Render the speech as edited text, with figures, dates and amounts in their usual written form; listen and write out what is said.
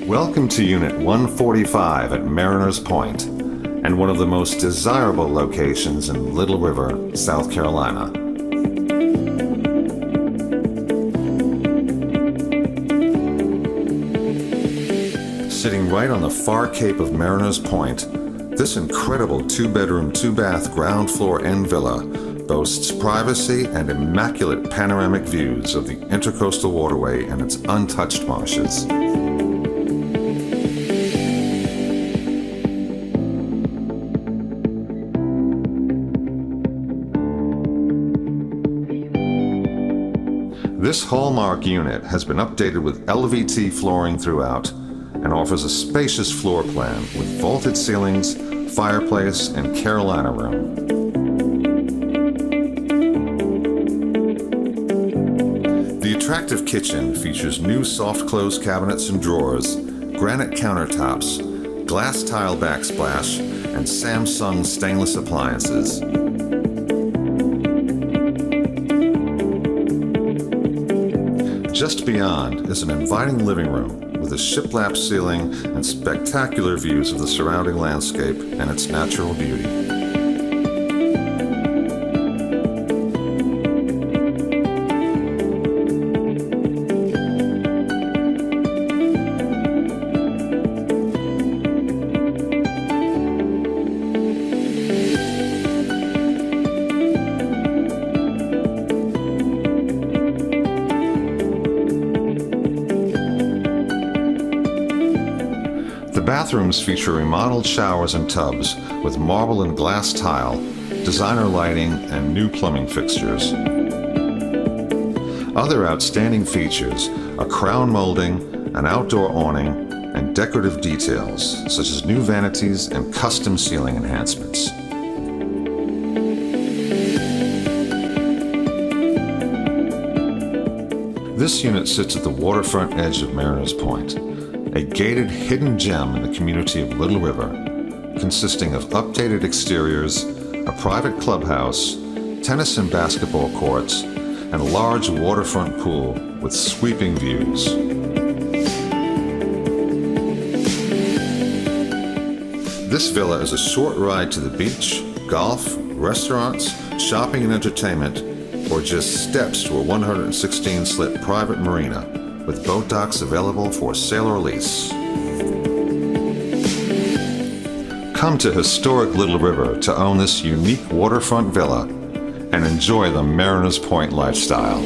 Welcome to Unit 145 at Mariners Point, and one of the most desirable locations in Little River, South Carolina. Sitting right on the far cape of Mariners Point, this incredible 2-bedroom, 2-bath ground floor end villa boasts privacy and immaculate panoramic views of the Intracoastal Waterway and its untouched marshes. This hallmark unit has been updated with LVT flooring throughout and offers a spacious floor plan with vaulted ceilings, fireplace, and Carolina room. The attractive kitchen features new soft close cabinets and drawers, granite countertops, glass tile backsplash, and Samsung stainless appliances. Just beyond is an inviting living room with a shiplap ceiling and spectacular views of the surrounding landscape and its natural beauty. The bathrooms feature remodeled showers and tubs with marble and glass tile, designer lighting, and new plumbing fixtures. Other outstanding features are crown molding, an outdoor awning, and decorative details such as new vanities and custom ceiling enhancements. This unit sits at the waterfront edge of Mariners Point, a gated hidden gem in the community of Little River, consisting of updated exteriors, a private clubhouse, tennis and basketball courts, and a large waterfront pool with sweeping views. This villa is a short ride to the beach, golf, restaurants, shopping and entertainment, or just steps to a 116-slit private marina with boat docks available for sale or lease. Come to historic Little River to own this unique waterfront villa and enjoy the Mariners Point lifestyle.